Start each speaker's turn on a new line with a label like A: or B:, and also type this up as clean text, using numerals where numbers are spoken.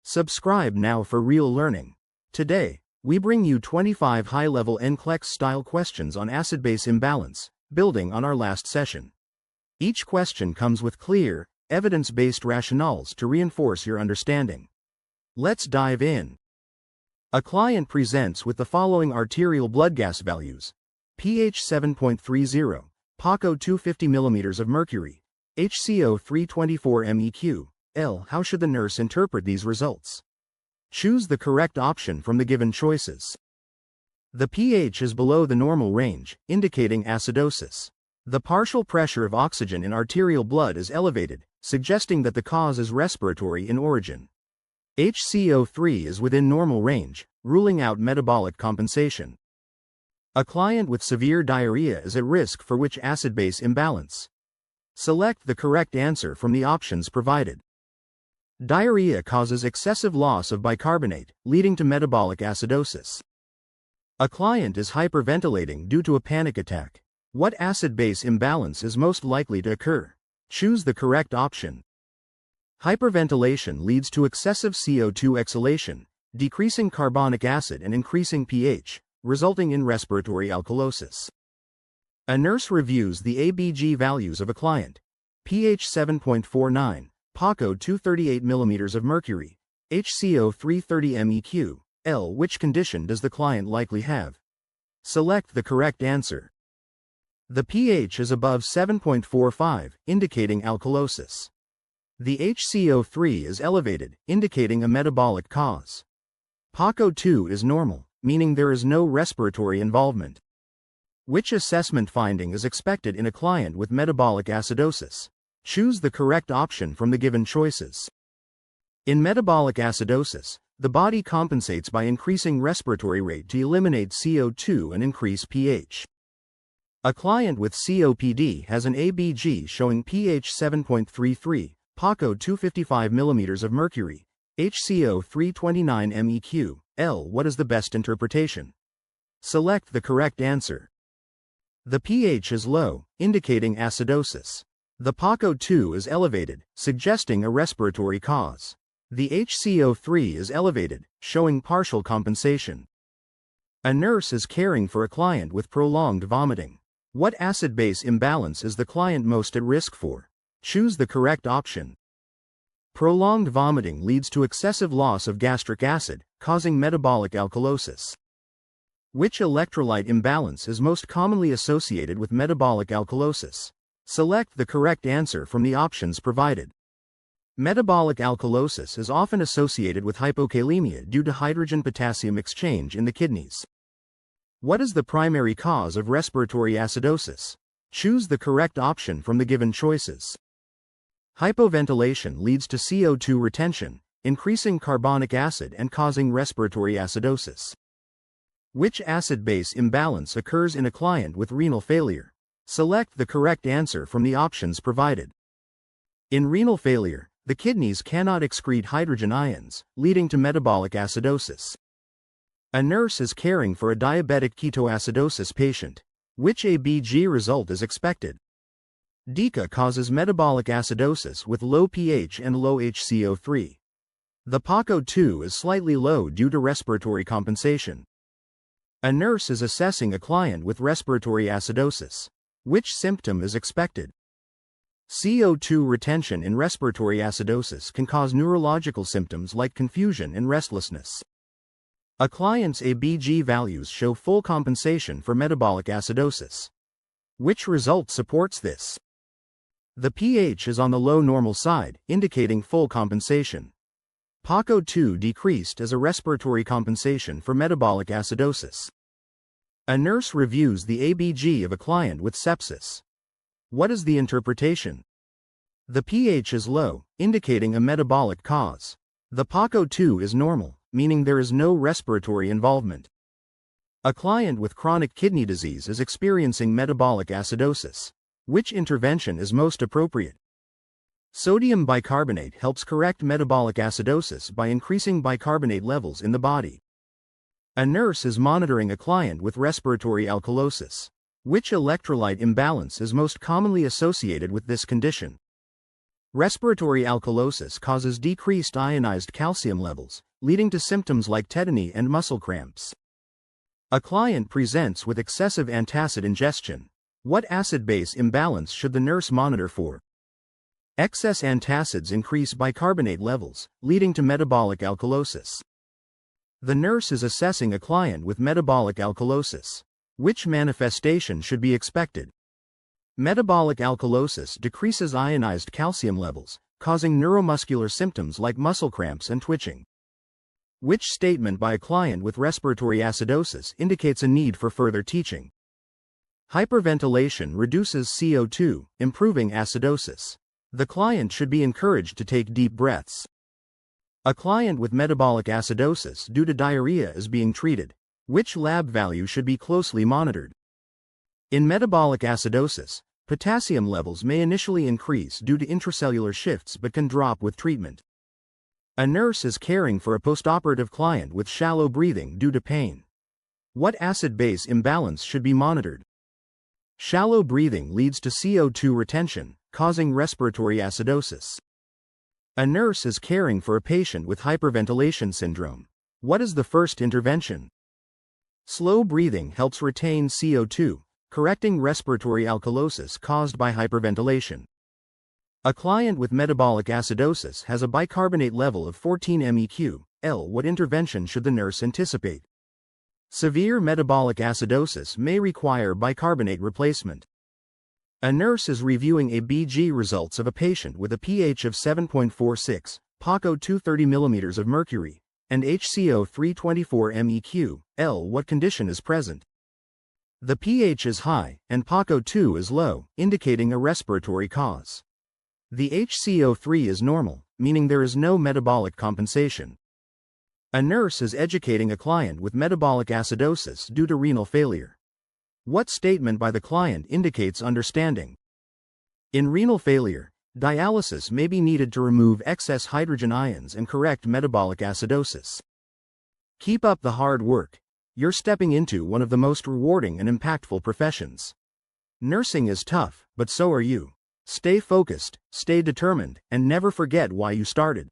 A: Subscribe now for real learning. Today, we bring you 25 high-level NCLEX-style questions on acid-base imbalance, building on our last session. Each question comes with clear, evidence-based rationales to reinforce your understanding. Let's dive in. A client presents with the following arterial blood gas values: pH 7.30, PaCO 250 mm of mercury, HCO 324 MEq. How should the nurse interpret these results? Choose the correct option from the given choices. The pH is below the normal range, indicating acidosis. The partial pressure of oxygen in arterial blood is elevated, suggesting that the cause is respiratory in origin. HCO3 is within normal range, ruling out metabolic compensation. A client with severe diarrhea is at risk for which acid-base imbalance? Select the correct answer from the options provided. Diarrhea causes excessive loss of bicarbonate, leading to metabolic acidosis. A client is hyperventilating due to a panic attack. What acid-base imbalance is most likely to occur? Choose the correct option. Hyperventilation leads to excessive CO2 exhalation, decreasing carbonic acid and increasing pH, resulting in respiratory alkalosis. A nurse reviews the ABG values of a client: pH 7.49, PaCO 238 mm of mercury, HCO 330 MEq. Which condition does the client likely have? Select the correct answer. The pH is above 7.45, indicating alkalosis. The HCO3 is elevated, indicating a metabolic cause. PaCO 2 is normal, meaning there is no respiratory involvement. Which assessment finding is expected in a client with metabolic acidosis? Choose the correct option from the given choices. In metabolic acidosis, the body compensates by increasing respiratory rate to eliminate CO2 and increase pH. A client with COPD has an ABG showing pH 7.33, PaCO 255 mm of mercury, HCO 329 MEq. What is the best interpretation? Select the correct answer. The pH is low, indicating acidosis. The PaCO 2 is elevated, suggesting a respiratory cause. The HCO3 is elevated, showing partial compensation. A nurse is caring for a client with prolonged vomiting. What acid-base imbalance is the client most at risk for? Choose the correct option. Prolonged vomiting leads to excessive loss of gastric acid, causing metabolic alkalosis. Which electrolyte imbalance is most commonly associated with metabolic alkalosis? Select the correct answer from the options provided. Metabolic alkalosis is often associated with hypokalemia due to hydrogen-potassium exchange in the kidneys. What is the primary cause of respiratory acidosis? Choose the correct option from the given choices. Hypoventilation leads to CO2 retention, increasing carbonic acid and causing respiratory acidosis. Which acid-base imbalance occurs in a client with renal failure? Select the correct answer from the options provided. In renal failure, the kidneys cannot excrete hydrogen ions, leading to metabolic acidosis. A nurse is caring for a diabetic ketoacidosis patient. Which ABG result is expected? DICA causes metabolic acidosis with low pH and low HCO3. The PaCO 2 is slightly low due to respiratory compensation. A nurse is assessing a client with respiratory acidosis. Which symptom is expected? CO2 retention in respiratory acidosis can cause neurological symptoms like confusion and restlessness. A client's ABG values show full compensation for metabolic acidosis. Which result supports this? The pH is on the low normal side, indicating full compensation. PaCO 2 decreased as a respiratory compensation for metabolic acidosis. A nurse reviews the ABG of a client with sepsis. What is the interpretation? The pH is low, indicating a metabolic cause. The PaCO 2 is normal, meaning there is no respiratory involvement. A client with chronic kidney disease is experiencing metabolic acidosis. Which intervention is most appropriate? Sodium bicarbonate helps correct metabolic acidosis by increasing bicarbonate levels in the body. A nurse is monitoring a client with respiratory alkalosis. Which electrolyte imbalance is most commonly associated with this condition? Respiratory alkalosis causes decreased ionized calcium levels, leading to symptoms like tetany and muscle cramps. A client presents with excessive antacid ingestion. What acid-base imbalance should the nurse monitor for? Excess antacids increase bicarbonate levels, leading to metabolic alkalosis. The nurse is assessing a client with metabolic alkalosis. Which manifestation should be expected? Metabolic alkalosis decreases ionized calcium levels, causing neuromuscular symptoms like muscle cramps and twitching. Which statement by a client with respiratory acidosis indicates a need for further teaching? Hyperventilation reduces CO2, improving acidosis. The client should be encouraged to take deep breaths. A client with metabolic acidosis due to diarrhea is being treated. Which lab value should be closely monitored? In metabolic acidosis, potassium levels may initially increase due to intracellular shifts but can drop with treatment. A nurse is caring for a postoperative client with shallow breathing due to pain. What acid-base imbalance should be monitored? Shallow breathing leads to CO2 retention, causing respiratory acidosis. A nurse is caring for a patient with hyperventilation syndrome. What is the first intervention? Slow breathing helps retain CO2, correcting respiratory alkalosis caused by hyperventilation. A client with metabolic acidosis has a bicarbonate level of 14 MEq/L. What intervention should the nurse anticipate? Severe metabolic acidosis may require bicarbonate replacement. A nurse is reviewing ABG results of a patient with a pH of 7.46, PaCO 230 mm of mercury, and HCO 324 MEq/L. What condition is present? The pH is high, and PaCO 2 is low, indicating a respiratory cause. The HCO3 is normal, meaning there is no metabolic compensation. A nurse is educating a client with metabolic acidosis due to renal failure. What statement by the client indicates understanding? In renal failure, dialysis may be needed to remove excess hydrogen ions and correct metabolic acidosis. Keep up the hard work. You're stepping into one of the most rewarding and impactful professions. Nursing is tough, but so are you. Stay focused, stay determined, and never forget why you started.